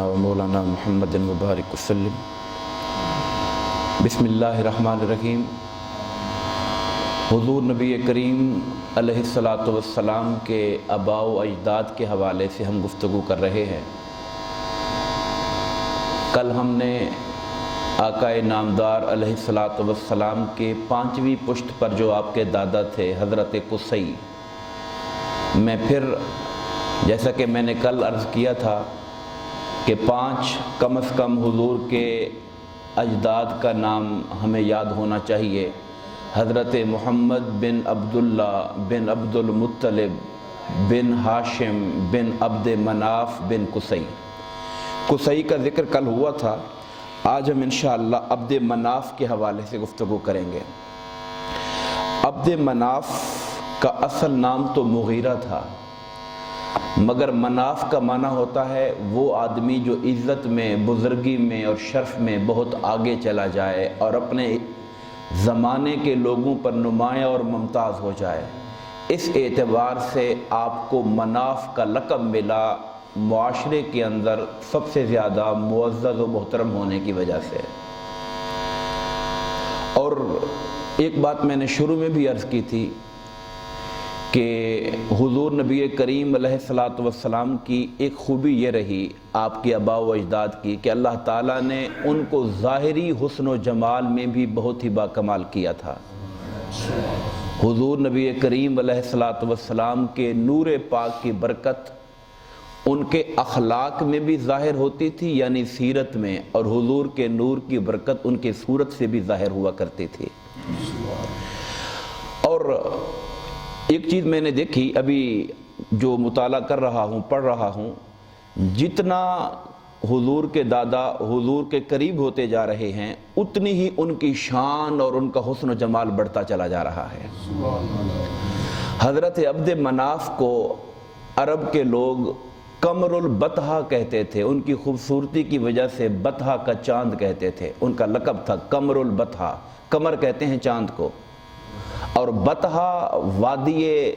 مولانا محمد مبارک وسلم۔ بسم اللہ الرحمن الرحیم۔ حضور نبی کریم علیہ الصلاۃ والسلام کے آباء و اجداد کے حوالے سے ہم گفتگو کر رہے ہیں۔ کل ہم نے آقا نامدار علیہ الصلاۃ والسلام کے 5ویں پشت پر جو آپ کے دادا تھے حضرت قصی، میں پھر جیسا کہ میں نے کل عرض کیا تھا کہ 5 کم از کم حضور کے اجداد کا نام ہمیں یاد ہونا چاہیے۔ حضرت محمد بن عبداللہ بن عبد المطلب بن ہاشم بن عبد مناف بن قصی۔ قصی کا ذکر کل ہوا تھا، آج ہم انشاءاللہ عبد مناف کے حوالے سے گفتگو کریں گے۔ عبد مناف کا اصل نام تو مغیرہ تھا، مگر مناف کا معنی ہوتا ہے وہ آدمی جو عزت میں، بزرگی میں اور شرف میں بہت آگے چلا جائے اور اپنے زمانے کے لوگوں پر نمایاں اور ممتاز ہو جائے۔ اس اعتبار سے آپ کو مناف کا لقب ملا، معاشرے کے اندر سب سے زیادہ معزز و محترم ہونے کی وجہ سے۔ اور ایک بات میں نے شروع میں بھی عرض کی تھی کہ حضور نبی کریم علیہ الصلاۃ والسلام کی ایک خوبی یہ رہی آپ کے آباء و اجداد کی کہ اللہ تعالیٰ نے ان کو ظاہری حسن و جمال میں بھی بہت ہی باکمال کیا تھا۔ حضور نبی کریم علیہ الصلاۃ والسلام کے نور پاک کی برکت ان کے اخلاق میں بھی ظاہر ہوتی تھی، یعنی سیرت میں، اور حضور کے نور کی برکت ان کے صورت سے بھی ظاہر ہوا کرتی تھی۔ اور ایک چیز میں نے دیکھی، ابھی جو مطالعہ کر رہا ہوں، پڑھ رہا ہوں، جتنا حضور کے دادا حضور کے قریب ہوتے جا رہے ہیں اتنی ہی ان کی شان اور ان کا حسن و جمال بڑھتا چلا جا رہا ہے۔ حضرت عبد مناف کو عرب کے لوگ قمر البطحہ کہتے تھے، ان کی خوبصورتی کی وجہ سے بطحہ کا چاند کہتے تھے، ان کا لقب تھا قمر البطحہ۔ قمر کہتے ہیں چاند کو، اور بطحہ وادی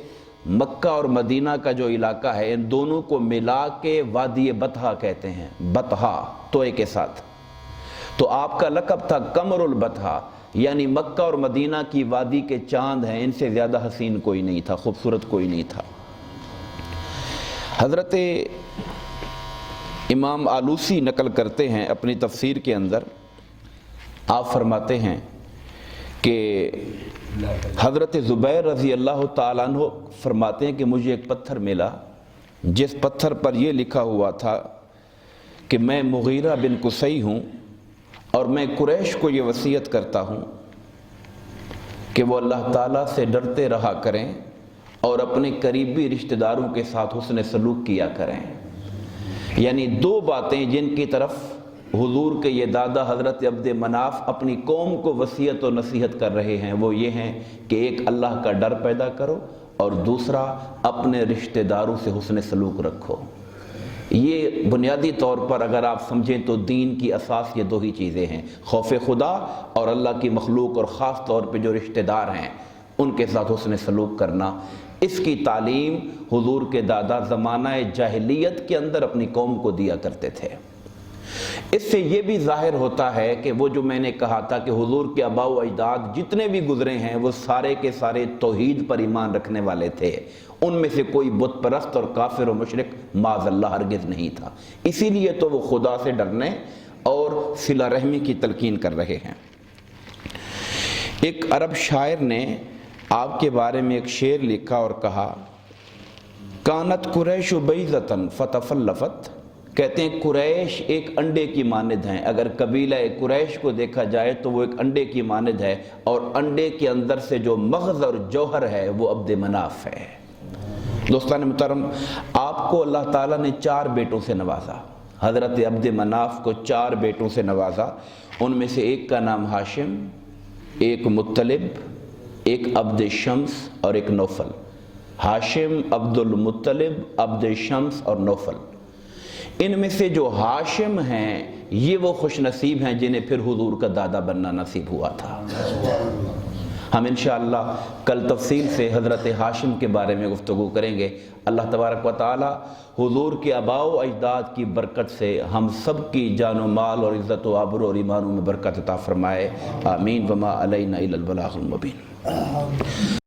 مکہ اور مدینہ کا جو علاقہ ہے، ان دونوں کو ملا کے وادی بطحہ کہتے ہیں، بطحہ توئے کے ساتھ۔ تو آپ کا لقب تھا قمر البطحہ، یعنی مکہ اور مدینہ کی وادی کے چاند ہیں، ان سے زیادہ حسین کوئی نہیں تھا، خوبصورت کوئی نہیں تھا۔ حضرت امام آلوسی نقل کرتے ہیں اپنی تفسیر کے اندر، آپ فرماتے ہیں کہ حضرت زبیر رضی اللہ تعالیٰ عنہ فرماتے ہیں کہ مجھے ایک پتھر ملا جس پتھر پر یہ لکھا ہوا تھا کہ میں مغیرہ بن قصی ہوں اور میں قریش کو یہ وصیت کرتا ہوں کہ وہ اللہ تعالیٰ سے ڈرتے رہا کریں اور اپنے قریبی رشتہ داروں کے ساتھ حسن سلوک کیا کریں۔ یعنی 2 باتیں جن کی طرف حضور کے یہ دادا حضرت عبد مناف اپنی قوم کو وصیت و نصیحت کر رہے ہیں، وہ یہ ہیں کہ ایک اللہ کا ڈر پیدا کرو اور دوسرا اپنے رشتہ داروں سے حسن سلوک رکھو۔ یہ بنیادی طور پر اگر آپ سمجھیں تو دین کی اساس یہ 2 ہی چیزیں ہیں، خوف خدا اور اللہ کی مخلوق، اور خاص طور پہ جو رشتہ دار ہیں ان کے ساتھ حسن سلوک کرنا۔ اس کی تعلیم حضور کے دادا زمانہ جاہلیت کے اندر اپنی قوم کو دیا کرتے تھے۔ اس سے یہ بھی ظاہر ہوتا ہے کہ وہ جو میں نے کہا تھا کہ حضور کے آباء و اجداد جتنے بھی گزرے ہیں وہ سارے کے سارے توحید پر ایمان رکھنے والے تھے، ان میں سے کوئی بت پرست اور کافر و مشرک معاذ اللہ ہرگز نہیں تھا۔ اسی لیے تو وہ خدا سے ڈرنے اور صلہ رحمی کی تلقین کر رہے ہیں۔ ایک عرب شاعر نے آپ کے بارے میں ایک شعر لکھا اور کہا، کانت قریش بیضۃ فتفلفت، کہتے ہیں قریش ایک انڈے کی مانند ہیں۔ اگر قبیلہ قریش کو دیکھا جائے تو وہ ایک انڈے کی مانند ہے، اور انڈے کے اندر سے جو مغز اور جوہر ہے وہ عبد مناف ہے۔ دوستان محترم، آپ کو اللہ تعالیٰ نے 4 بیٹوں سے نوازا۔ حضرت عبد مناف کو 4 بیٹوں سے نوازا، ان میں سے ایک کا نام ہاشم، ایک مطلب، ایک عبد شمس اور ایک نوفل۔ ہاشم، عبد المطلب، عبد شمس اور نوفل۔ ان میں سے جو ہاشم ہیں یہ وہ خوش نصیب ہیں جنہیں پھر حضور کا دادا بننا نصیب ہوا تھا۔ ہم انشاءاللہ کل تفصیل سے حضرت ہاشم کے بارے میں گفتگو کریں گے۔ اللہ تبارک و تعالی حضور کے آباء و اجداد کی برکت سے ہم سب کی جان و مال اور عزت و آبرو اور ایمانوں میں برکت عطا فرمائے، آمین۔ وما علینا الا البلاغ المبین۔